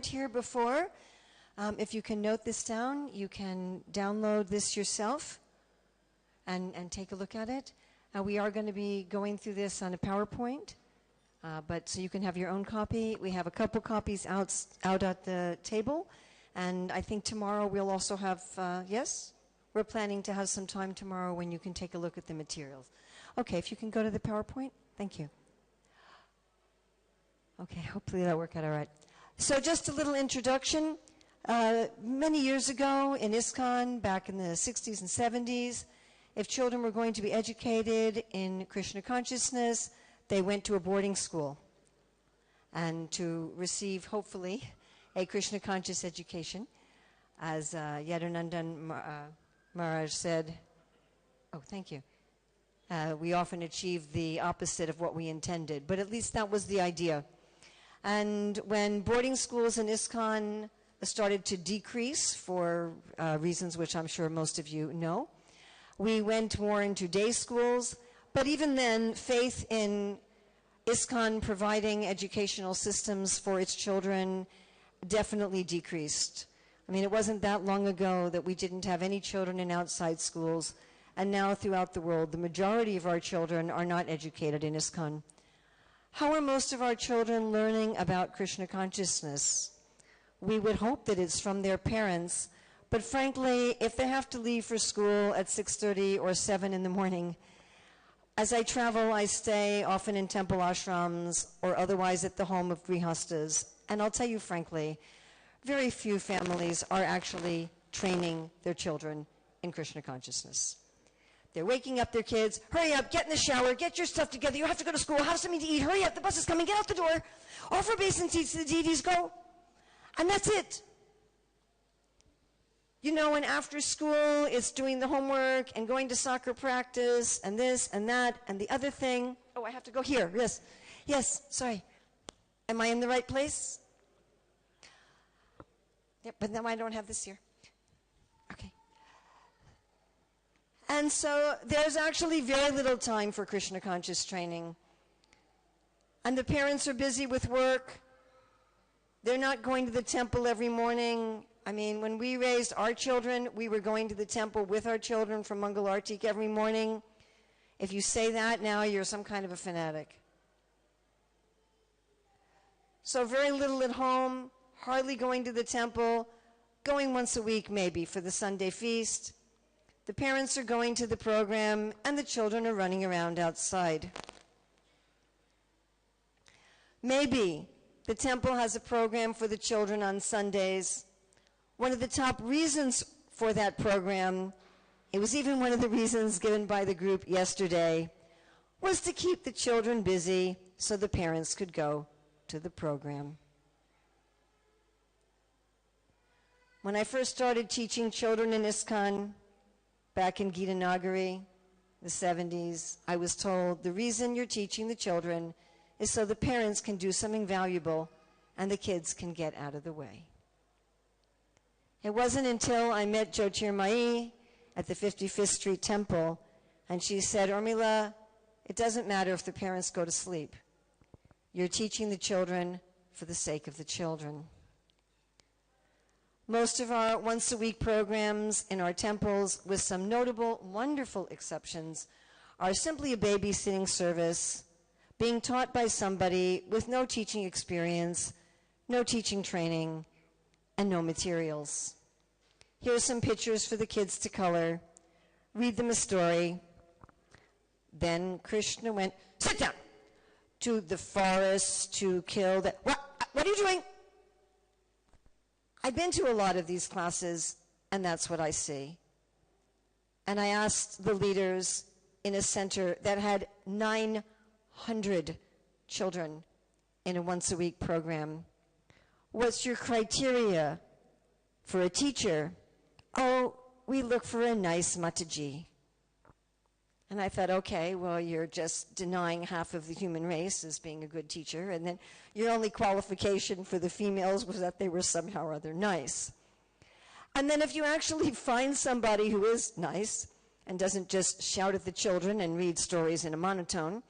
Here before. If you can note this down, you can download this yourself and take a look at it. We are going to be going through this on a PowerPoint, but so you can have your own copy. We have a couple copies out at the table, and I think tomorrow we'll also have, yes? We're planning to have some time tomorrow when you can take a look at the materials. Okay, if you can go to the PowerPoint. Thank you. Okay, hopefully that'll work out all right. So just a little introduction. Many years ago in ISKCON, back in the 60s and 70s, if children were going to be educated in Krishna consciousness, they went to a boarding school and to receive, hopefully, a Krishna conscious education. As Yadunandan Maharaj said, oh, thank you. We often achieve the opposite of what we intended, but at least that was the idea. And when boarding schools in ISKCON started to decrease for reasons which I'm sure most of you know, we went more into day schools. But even then, faith in ISKCON providing educational systems for its children definitely decreased. I mean, it wasn't that long ago that we didn't have any children in outside schools, and now throughout the world, the majority of our children are not educated in ISKCON. How are most of our children learning about Krishna consciousness? We would hope that it's from their parents, but frankly, if they have to leave for school at 6:30 or 7 in the morning, as I travel, I stay often in temple ashrams or otherwise at the home of grihastas. And I'll tell you frankly, very few families are actually training their children in Krishna consciousness. They're waking up their kids, hurry up, get in the shower, get your stuff together, you have to go to school, have something to eat, hurry up, the bus is coming, get out the door, offer basin seats to the deities, go. And that's it. You know, and after school, it's doing the homework and going to soccer practice and this and that and the other thing. Oh, I have to go here, yes. Yes, sorry. Am I in the right place? Yep, but now I don't have this here. Okay. And so there's actually very little time for Krishna conscious training. And the parents are busy with work. They're not going to the temple every morning. I mean, when we raised our children, we were going to the temple with our children for Mangal Artik every morning. If you say that now, you're some kind of a fanatic. So very little at home, hardly going to the temple, going once a week maybe for the Sunday feast. The parents are going to the program, and the children are running around outside. Maybe the temple has a program for the children on Sundays. One of the top reasons for that program, it was even one of the reasons given by the group yesterday, was to keep the children busy so the parents could go to the program. When I first started teaching children in ISKCON, back in Gita Nagari, the 70s, I was told the reason you're teaching the children is so the parents can do something valuable and the kids can get out of the way. It wasn't until I met Jyotirmayi at the 55th Street Temple, and she said, Urmila, it doesn't matter if the parents go to sleep. You're teaching the children for the sake of the children. Most of our once-a-week programs in our temples, with some notable, wonderful exceptions, are simply a babysitting service being taught by somebody with no teaching experience, no teaching training, and no materials. Here's some pictures for the kids to color. Read them a story. Then Krishna went, sit down, to the forest to kill the... What are you doing? I've been to a lot of these classes, and that's what I see. And I asked the leaders in a center that had 900 children in a once-a-week program, what's your criteria for a teacher? Oh, we look for a nice Mataji. And I thought, okay, well, you're just denying half of the human race as being a good teacher, and then your only qualification for the females was that they were somehow or other nice. And then if you actually find somebody who is nice and doesn't just shout at the children and read stories in a monotone,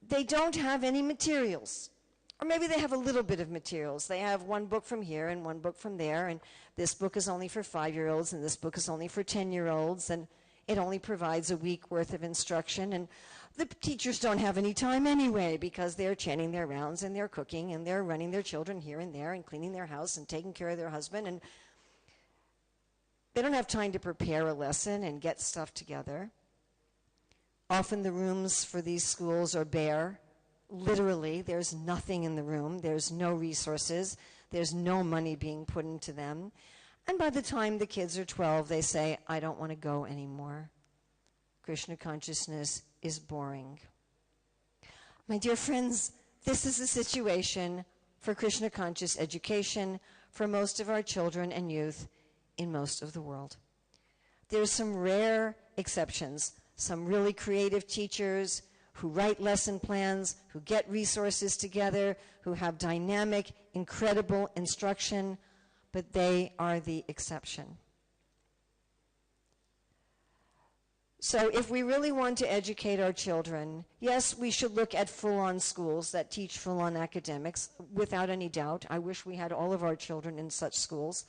they don't have any materials. Or maybe they have a little bit of materials. They have one book from here and one book from there, and this book is only for 5-year-olds, and this book is only for 10-year-olds, and it only provides a week worth of instruction. And the teachers don't have any time anyway because they're chanting their rounds and they're cooking and they're running their children here and there and cleaning their house and taking care of their husband. And they don't have time to prepare a lesson and get stuff together. Often the rooms for these schools are bare. Literally, there's nothing in the room. There's no resources. There's no money being put into them. And by the time the kids are 12, they say, I don't want to go anymore. Krishna consciousness is boring. My dear friends, this is the situation for Krishna conscious education for most of our children and youth in most of the world. There's some rare exceptions, some really creative teachers who write lesson plans, who get resources together, who have dynamic, incredible instruction, but they are the exception. So if we really want to educate our children, yes, we should look at full-on schools that teach full-on academics, without any doubt. I wish we had all of our children in such schools.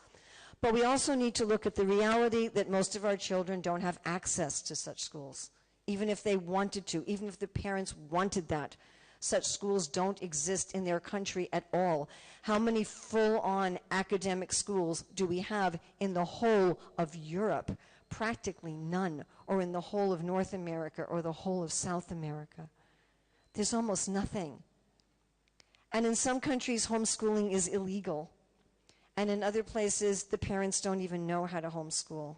But we also need to look at the reality that most of our children don't have access to such schools. Even if they wanted to, even if the parents wanted that, such schools don't exist in their country at all. How many full-on academic schools do we have in the whole of Europe? Practically none. Or in the whole of North America or the whole of South America. There's almost nothing. And in some countries, homeschooling is illegal. And in other places, the parents don't even know how to homeschool.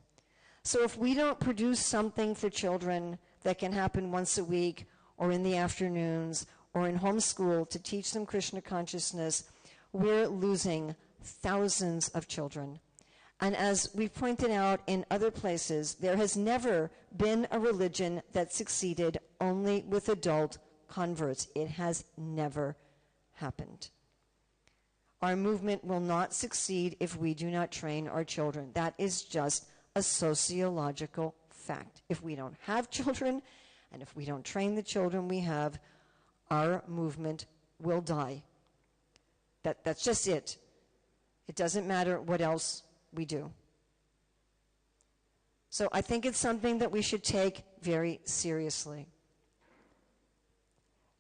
So if we don't produce something for children that can happen once a week or in the afternoons or in homeschool to teach them Krishna consciousness, we're losing thousands of children. And as we've pointed out in other places, there has never been a religion that succeeded only with adult converts. It has never happened. Our movement will not succeed if we do not train our children. That is just a sociological fact. If we don't have children, and if we don't train the children we have, our movement will die. That's just it. It doesn't matter what else we do. So I think it's something that we should take very seriously.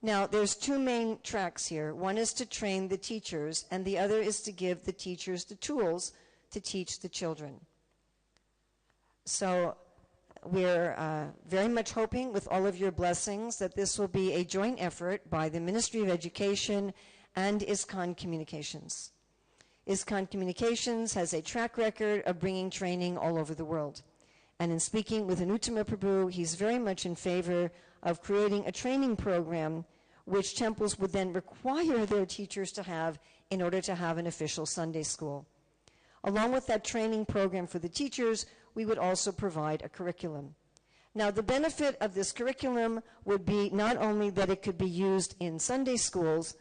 Now, there's two main tracks here. One is to train the teachers, and the other is to give the teachers the tools to teach the children. So we're very much hoping, with all of your blessings, that this will be a joint effort by the Ministry of Education and ИСККОN Communications. ИСККON Communications has a track record of bringing training all over the world. And in speaking with Anuttama Prabhu, he's very much in favor of creating a training program which temples would then require their teachers to have in order to have an official Sunday school. Along with that training program for the teachers, we would also provide a curriculum. Now, the benefit of this curriculum would be not only that it could be used in Sunday schools,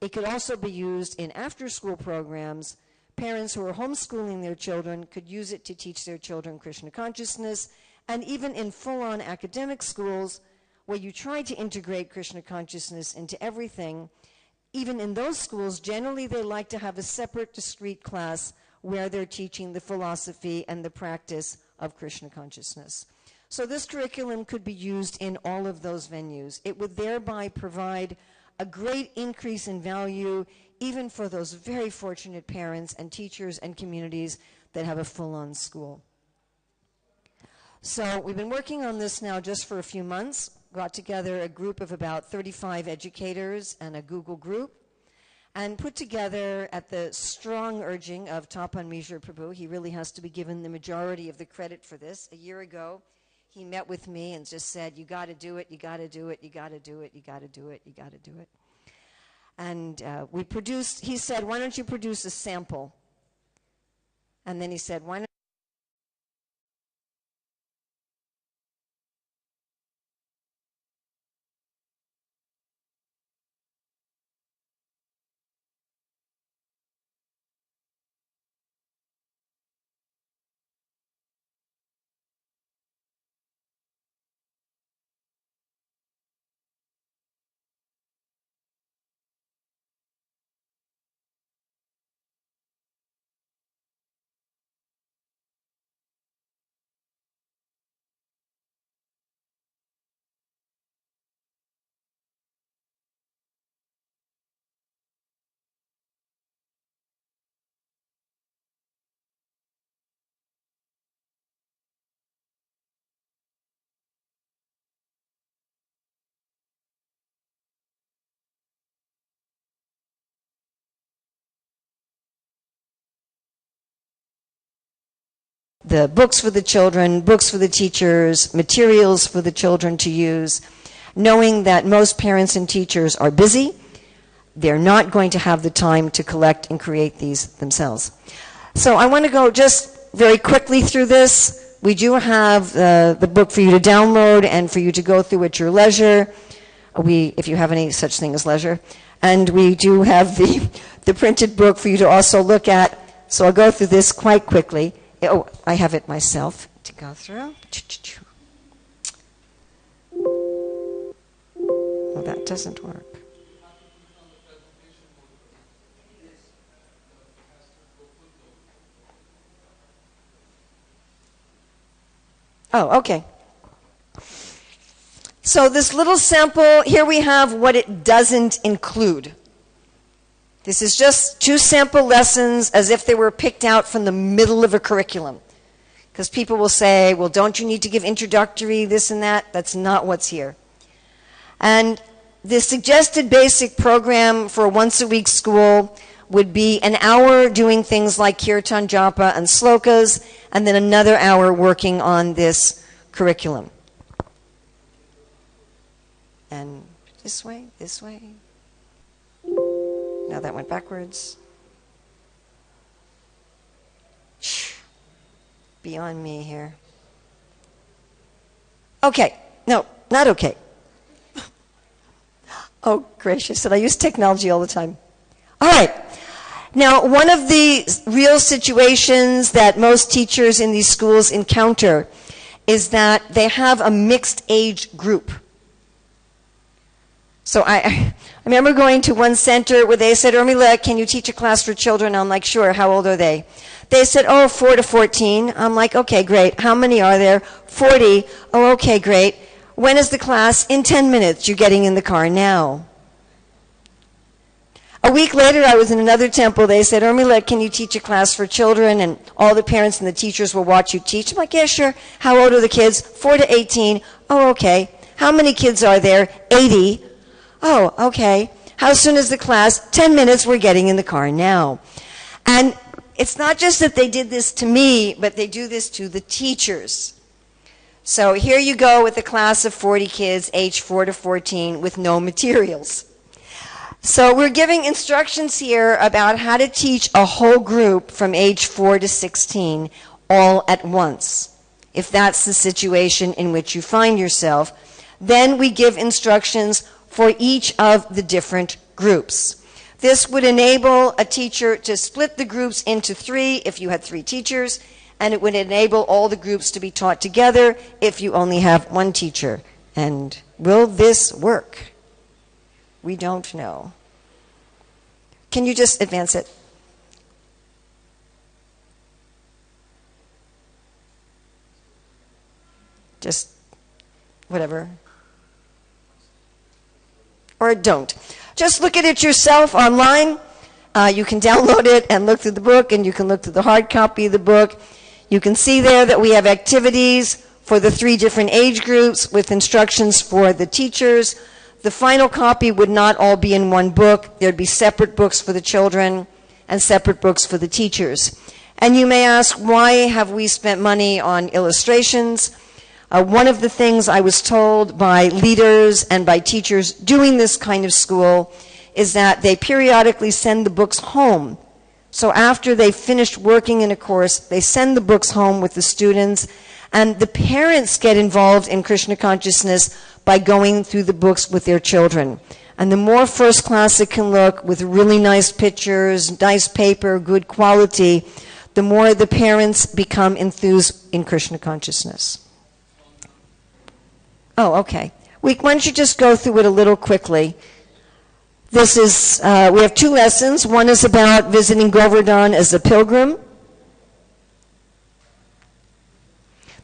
it could also be used in after-school programs. Parents who are homeschooling their children could use it to teach their children Krishna consciousness, and even in full-on academic schools where you try to integrate Krishna consciousness into everything, even in those schools, generally they like to have a separate, discrete class where they're teaching the philosophy and the practice of Krishna consciousness. So this curriculum could be used in all of those venues. It would thereby provide a great increase in value even for those very fortunate parents and teachers and communities that have a full-on school. So we've been working on this now just for a few months, got together a group of about 35 educators and a Google group, and put together at the strong urging of Tapan Mishra Prabhu. He really has to be given the majority of the credit for this. A year ago, he met with me and just said, you got to do it, you got to do it, you got to do it, you got to do it, you got to do it. And we produced, he said, why don't you produce a sample? And then he said, why not the books for the children, books for the teachers, materials for the children to use, knowing that most parents and teachers are busy. They're not going to have the time to collect and create these themselves. So I want to go just very quickly through this. We do have the book for you to download and for you to go through at your leisure, if you have any such thing as leisure. And we do have the printed book for you to also look at. So I'll go through this quite quickly. Oh, I have it myself to go through. Well, that doesn't work. Oh, okay. So this little sample, here we have what it doesn't include. This is just 2 sample lessons as if they were picked out from the middle of a curriculum. Because people will say, well, don't you need to give introductory, this and that? That's not what's here. And the suggested basic program for a once-a-week school would be an hour doing things like kirtan, japa, and slokas, and then another hour working on this curriculum. And this way, this way. Now that went backwards. Beyond me here. Okay. No, not okay. Oh, gracious. And I use technology all the time. All right. Now, one of the real situations that most teachers in these schools encounter is that they have a mixed age group. So I remember going to one center where they said, Urmila, can you teach a class for children? I'm like, sure. How old are they? They said, oh, 4 to 14. I'm like, okay, great. How many are there? 40. Oh, okay, great. When is the class? In 10 minutes. You're getting in the car now. A week later, I was in another temple. They said, Urmila, can you teach a class for children? And all the parents and the teachers will watch you teach. I'm like, yeah, sure. How old are the kids? 4 to 18. Oh, okay. How many kids are there? 80. Oh, okay. How soon is the class? 10 minutes. We're getting in the car now. And it's not just that they did this to me, but they do this to the teachers. So here you go with a class of 40 kids, aged 4 to 14, with no materials. So we're giving instructions here about how to teach a whole group from age 4 to 16 all at once, if that's the situation in which you find yourself. Then we give instructions for each of the different groups. This would enable a teacher to split the groups into 3 if you had 3 teachers, and it would enable all the groups to be taught together if you only have 1 teacher. And will this work? We don't know. Can you just advance it? Just whatever. Or don't. Just look at it yourself online. You can download it and look through the book, and you can look through the hard copy of the book. You can see there that we have activities for the 3 different age groups with instructions for the teachers. The final copy would not all be in one book. There'd be separate books for the children and separate books for the teachers. And you may ask, why have we spent money on illustrations? One of the things I was told by leaders and by teachers doing this kind of school is that they periodically send the books home. So after they've finished working in a course, they send the books home with the students, and the parents get involved in Krishna consciousness by going through the books with their children. And the more first class it can look, with really nice pictures, nice paper, good quality, the more the parents become enthused in Krishna consciousness. Oh, okay. Why don't you just go through it a little quickly. This is, we have 2 lessons. One is about visiting Govardhan as a pilgrim.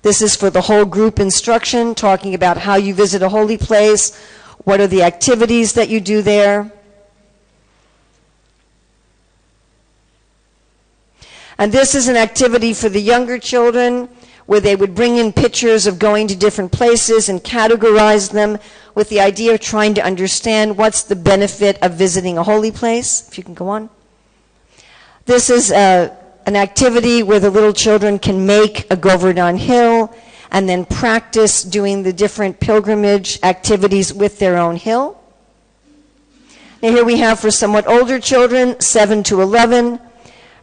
This is for the whole group instruction, talking about how you visit a holy place, what are the activities that you do there. And this is an activity for the younger children, where they would bring in pictures of going to different places and categorize them with the idea of trying to understand what's the benefit of visiting a holy place. If you can go on. This is an activity where the little children can make a Govardhan hill and then practice doing the different pilgrimage activities with their own hill. Now here we have for somewhat older children, 7 to 11,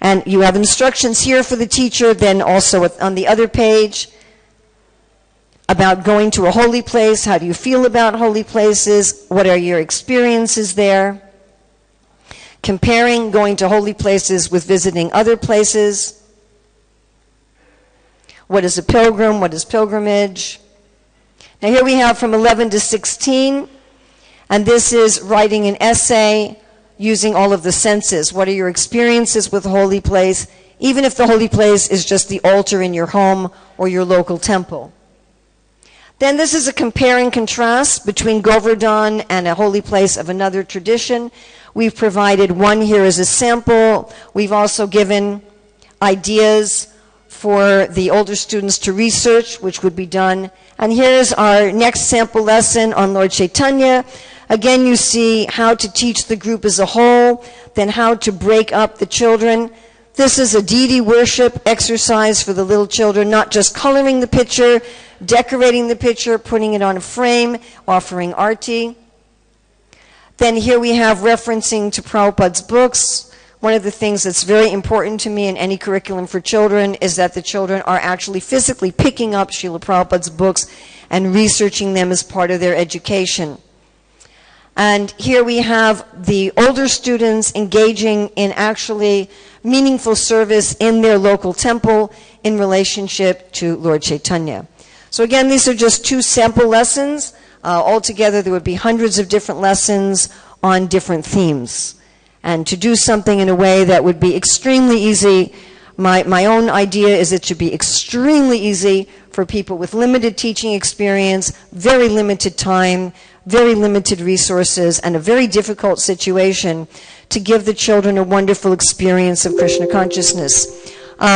and you have instructions here for the teacher, then also on the other page about going to a holy place. How do you feel about holy places? What are your experiences there? Comparing going to holy places with visiting other places. What is a pilgrim? What is pilgrimage? Now here we have from 11 to 16, and this is writing an essay using all of the senses. What are your experiences with a holy place, even if the holy place is just the altar in your home or your local temple? Then this is a compare and contrast between Govardhan and a holy place of another tradition. We've provided one here as a sample. We've also given ideas for the older students to research, which would be done. And here's our next sample lesson on Lord Chaitanya. Again, you see how to teach the group as a whole, then how to break up the children. This is a deity worship exercise for the little children, not just coloring the picture, decorating the picture, putting it on a frame, offering arti. Then here we have referencing to Prabhupada's books. One of the things that's very important to me in any curriculum for children is that the children are actually physically picking up Srila Prabhupada's books and researching them as part of their education. And here we have the older students engaging in actually meaningful service in their local temple in relationship to Lord Chaitanya. So again, these are just 2 sample lessons. Altogether, there would be hundreds of different lessons on different themes. And to do something in a way that would be extremely easy, my own idea is it should be extremely easy for people with limited teaching experience, very limited time, very limited resources, and a very difficult situation to give the children a wonderful experience of Krishna consciousness.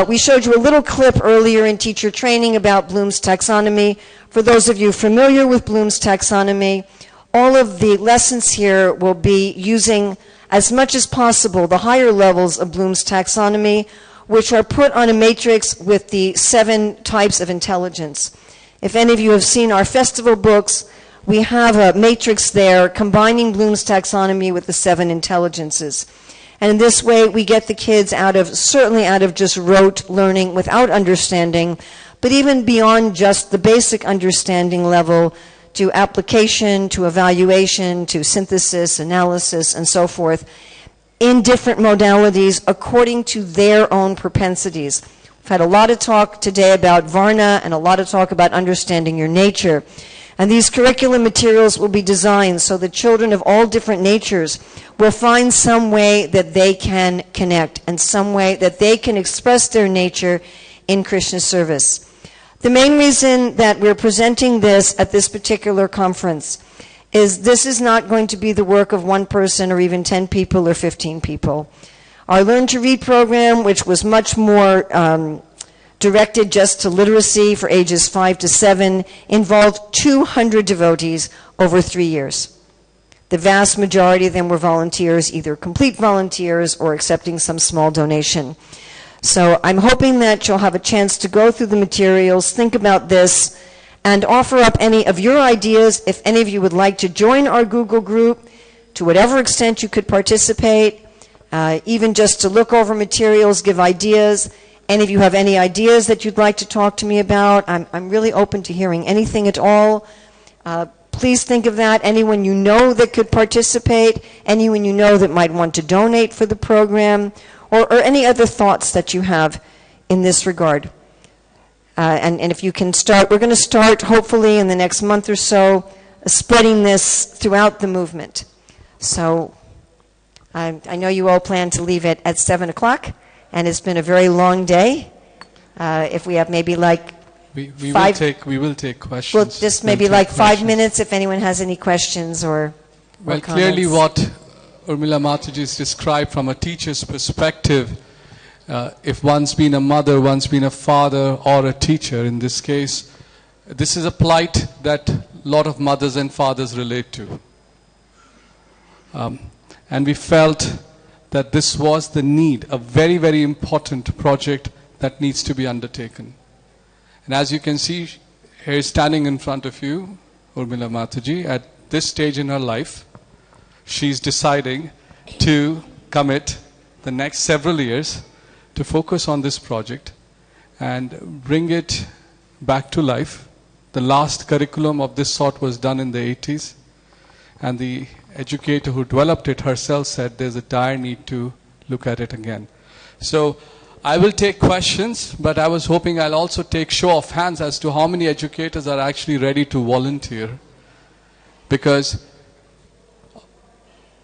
We showed you a little clip earlier in teacher training about Bloom's taxonomy. For those of you familiar with Bloom's taxonomy, all of the lessons here will be using as much as possible the higher levels of Bloom's taxonomy, which are put on a matrix with the 7 types of intelligence. If any of you have seen our festival books, we have a matrix there combining Bloom's taxonomy with the 7 intelligences. And in this way, we get the kids certainly out of just rote learning without understanding, but even beyond just the basic understanding level to application, to evaluation, to synthesis, analysis, and so forth, in different modalities according to their own propensities. We've had a lot of talk today about Varna and a lot of talk about understanding your nature. And these curriculum materials will be designed so that children of all different natures will find some way that they can connect and some way that they can express their nature in Krishna service. The main reason that we're presenting this at this particular conference is this is not going to be the work of one person or even 10 people or 15 people. Our Learn to Read program, which was much more directed just to literacy for ages 5 to 7, involved 200 devotees over 3 years. The vast majority of them were volunteers, either complete volunteers or accepting some small donation. So I'm hoping that you'll have a chance to go through the materials, think about this, and offer up any of your ideas. If any of you would like to join our Google group, to whatever extent you could participate, even just to look over materials, give ideas. Any of you have any ideas that you'd like to talk to me about? I'm really open to hearing anything at all. Please think of that. Anyone you know that could participate, anyone you know that might want to donate for the program, or any other thoughts that you have in this regard. And if you can start, we're going to start hopefully in the next month or so spreading this throughout the movement. So I know you all plan to leave it at 7 o'clock, and it's been a very long day. If we have maybe like we will take questions. Well, just maybe like 5 minutes if anyone has any questions or well, clearly what Urmila Mataji is described from a teacher's perspective, if one's been a mother, one's been a father or a teacher in this case, this is a plight that a lot of mothers and fathers relate to. And we felt that this was the need, a very, very important project that needs to be undertaken. And as you can see, here standing in front of you, Urmila Mataji, at this stage in her life, she's deciding to commit the next several years to focus on this project and bring it back to life. The last curriculum of this sort was done in the 80s, and the educator who developed it herself said there's a dire need to look at it again. So I will take questions, but I was hoping I'll also take show of hands as to how many educators are actually ready to volunteer, because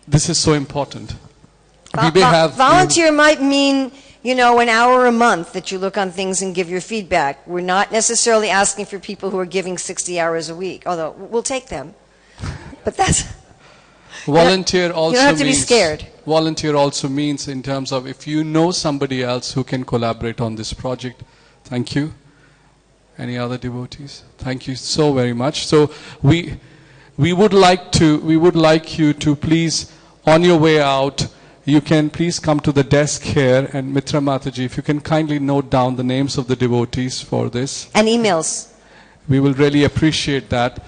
this is so important. Volunteer might mean, you know, an hour a month that you look on things and give your feedback. We're not necessarily asking for people who are giving 60 hours a week, although we'll take them. But that's... Volunteer also you don't have to be scared. Volunteer also means in terms of if you know somebody else who can collaborate on this project. Thank you. Any other devotees? Thank you so very much. So we would like you to please, on your way out, you can please come to the desk here, and Mitra Mataji, if you can kindly note down the names of the devotees for this. And emails. We will really appreciate that.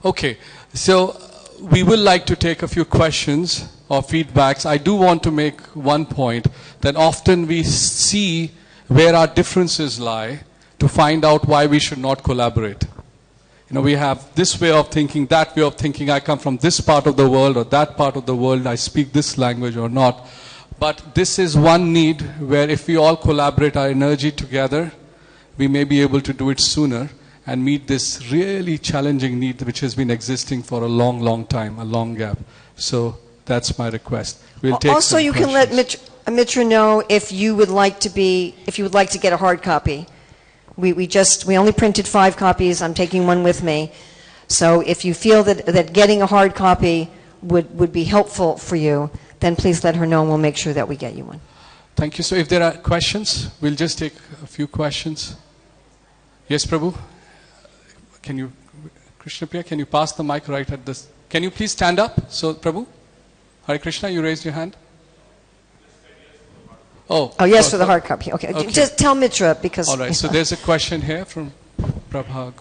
Okay, so we will like to take a few questions or feedbacks. I do want to make one point, that often we see where our differences lie to find out why we should not collaborate. You know, we have this way of thinking, that way of thinking, I come from this part of the world or that part of the world, I speak this language or not. But this is one need where if we all collaborate our energy together, we may be able to do it sooner and meet this really challenging need which has been existing for a long, long time, a long gap. So that's my request. We'll take also, you questions. can let Mitra know if you would like to get a hard copy. We only printed 5 copies. I'm taking one with me. So if you feel that getting a hard copy would be helpful for you, then please let her know and we'll make sure that we get you one. Thank you. So if there are questions, we'll just take a few questions. Yes, Prabhu? Can you, Krishna Priya, can you pass the mic right at this? Can you please stand up? So, Prabhu? Hare Krishna, you raised your hand? Oh, yes, for the hard copy. Okay. Just tell Mitra because... All right, so there's a question here from Prabha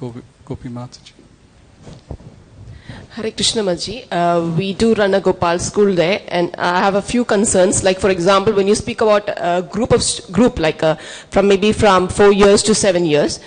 Gopi Mataji. Hare Krishna Maji, we do run a Gopal school there, and I have a few concerns. Like, for example, when you speak about a group, from 4 years to 7 years,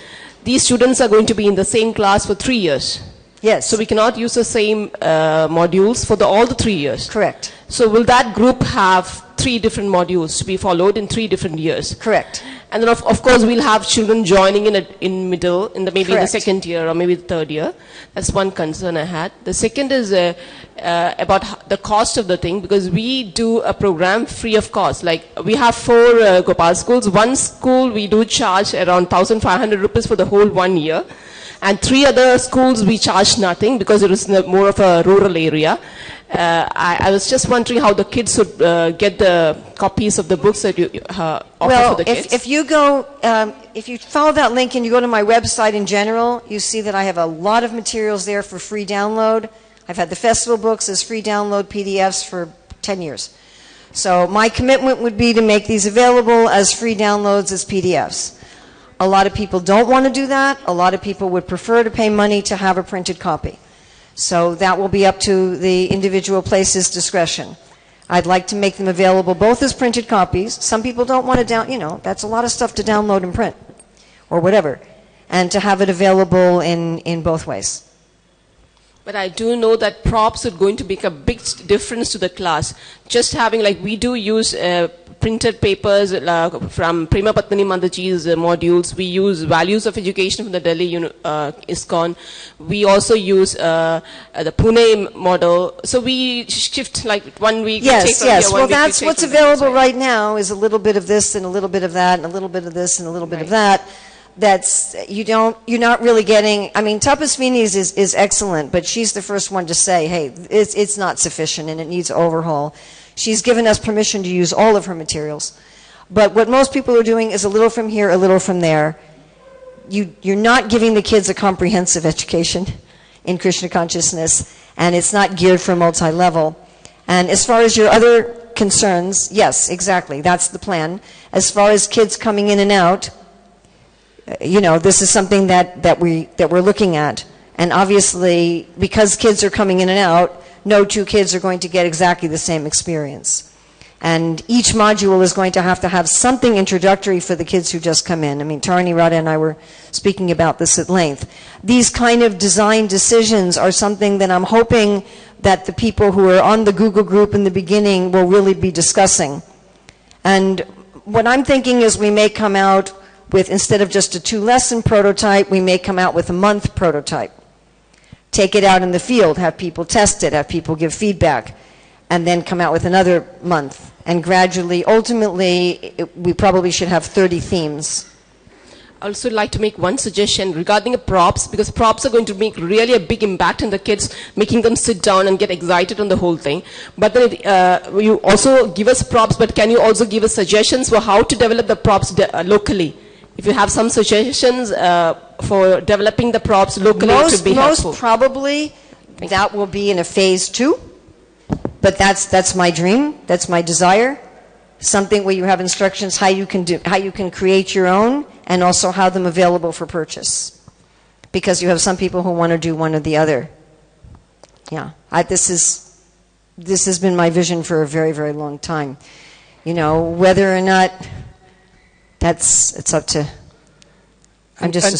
these students are going to be in the same class for 3 years. Yes. So we cannot use the same modules for all the 3 years. Correct. So will that group have 3 different modules to be followed in 3 different years? Correct. And then of course we'll have children joining in middle, maybe in the second year or maybe the third year. That's one concern I had. The second is about the cost of the thing, because we do a program free of cost. Like, we have 4 Gopal schools. One school we do charge around 1,500 rupees for the whole 1 year. And 3 other schools we charge nothing because it is more of a rural area. I was just wondering how the kids would get the copies of the books that you offer for the kids. If you follow that link and you go to my website in general, you see that I have a lot of materials there for free download. I've had the festival books as free download PDFs for 10 years. So my commitment would be to make these available as free downloads as PDFs. A lot of people don't want to do that. A lot of people would prefer to pay money to have a printed copy. So that will be up to the individual place's discretion. I'd like to make them available both as printed copies. Some people don't want to that's a lot of stuff to download and print or whatever. And to have it available in both ways. But I do know that props are going to make a big difference to the class. Just having, like, we do use printed papers from Prema Patmani Mandaji's modules. We use values of education from the Delhi ISKCON. We also use the Pune model. So we shift, like, 1 week. Yes. Well, that's what's available right now, is a little bit of this and a little bit of that and a little bit of this and a little bit of that. You're not really getting, I mean, Tapasvini's is excellent, but she's the first one to say, hey, it's not sufficient and it needs overhaul. She's given us permission to use all of her materials. But what most people are doing is a little from here, a little from there. You're not giving the kids a comprehensive education in Krishna consciousness, and it's not geared for multi-level. And as far as your other concerns, yes, exactly, that's the plan. As far as kids coming in and out, this is something that we're looking at. And obviously, because kids are coming in and out, no two kids are going to get exactly the same experience. And each module is going to have something introductory for the kids who just come in. I mean, Tarani, Radha, and I were speaking about this at length. These kind of design decisions are something that I'm hoping that the people who are on the Google group in the beginning will really be discussing. And what I'm thinking is we may come out with, instead of just a 2-lesson prototype, we may come out with a month prototype. Take it out in the field, have people test it, have people give feedback, and then come out with another month. And gradually, ultimately, we probably should have 30 themes. I also like to make one suggestion regarding the props, because props are going to make really a big impact in the kids, making them sit down and get excited on the whole thing. But then you also give us props, but can you also give us suggestions for how to develop the props locally? If you have some suggestions for developing the props locally, it would be helpful. Most probably, that will be in a phase 2. But that's my dream. That's my desire. Something where you have instructions how you can create your own, and also have them available for purchase. Because you have some people who want to do one or the other. Yeah, this has been my vision for a very, very long time. Whether or not it's up to. I'm just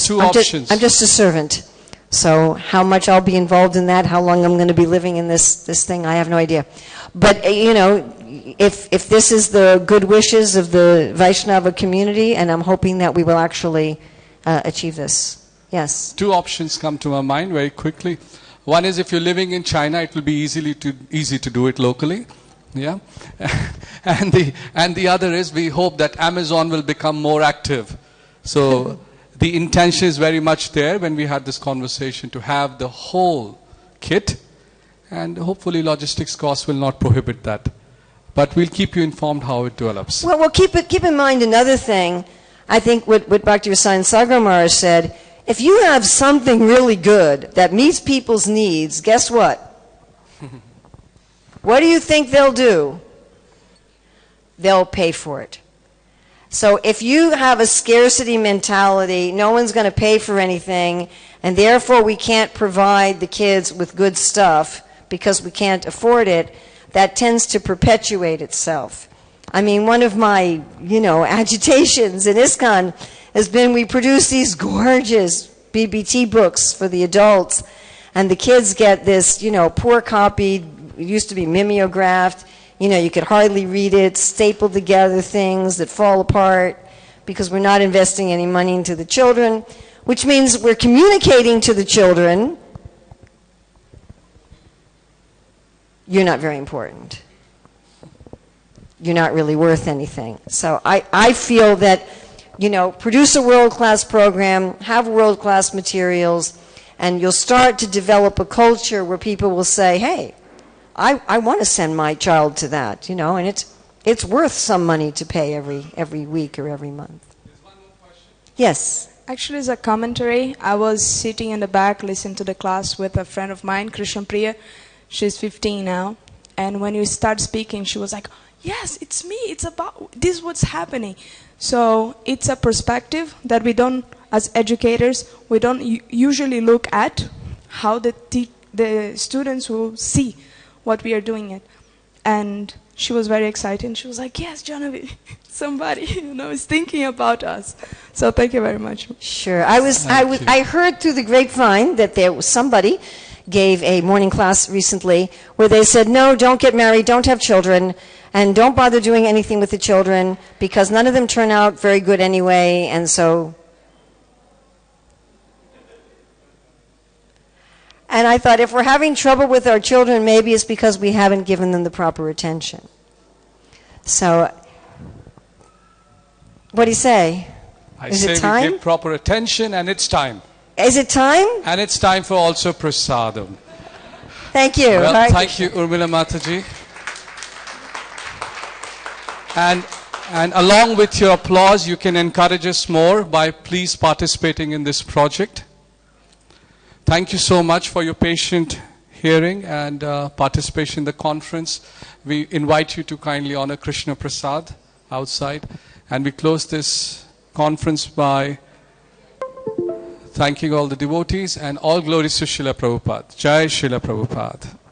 a servant. So how much I'll be involved in that, how long I'm going to be living in this thing, I have no idea. But, if this is the good wishes of the Vaishnava community, and I'm hoping that we will actually achieve this. Yes? 2 options come to my mind very quickly. One is if you're living in China, it will be easy to do it locally. Yeah? and the other is we hope that Amazon will become more active. So the intention is very much there when we had this conversation to have the whole kit, and hopefully logistics costs will not prohibit that. But we'll keep you informed how it develops. Well, keep in mind another thing. I think what Bhakti Rasayan Sagar said, if you have something really good that meets people's needs, guess what? What do you think they'll do? They'll pay for it. So if you have a scarcity mentality, no one's going to pay for anything, and therefore we can't provide the kids with good stuff because we can't afford it, that tends to perpetuate itself. I mean, one of my, agitations in ISKCON has been we produce these gorgeous BBT books for the adults, and the kids get this, poor copied, it used to be mimeographed, you could hardly read it, stapled together things that fall apart because we're not investing any money into the children, which means we're communicating to the children, you're not very important. You're not really worth anything. So I feel that, produce a world-class program, have world-class materials, and you'll start to develop a culture where people will say, hey, I want to send my child to that, and it's worth some money to pay every week or every month. There's one more question. Yes. Actually, as a commentary, I was sitting in the back listening to the class with a friend of mine, Krishna Priya. She's 15 now. And when you start speaking, she was like, yes, it's me. It's about this, what's happening. So it's a perspective that we don't, as educators, we don't usually look at how the students will see what we are doing it. And she was very excited. And she was like, yes, Janavi, somebody, is thinking about us. So thank you very much. Sure. I heard through the grapevine that there was somebody gave a morning class recently where they said, no, don't get married, don't have children, and don't bother doing anything with the children because none of them turn out very good anyway, and so. And I thought, if we're having trouble with our children, maybe it's because we haven't given them the proper attention. So, what do you say? Is it time? We give proper attention, and it's time. Is it time? And it's time for also prasadam. Thank you. Well, thank you, Urmila Mataji. And along with your applause, you can encourage us more by please participating in this project. Thank you so much for your patient hearing and participation in the conference. We invite you to kindly honor Krishna Prasad outside. And we close this conference by thanking all the devotees, and all glories to Srila Prabhupada. Jai Srila Prabhupada.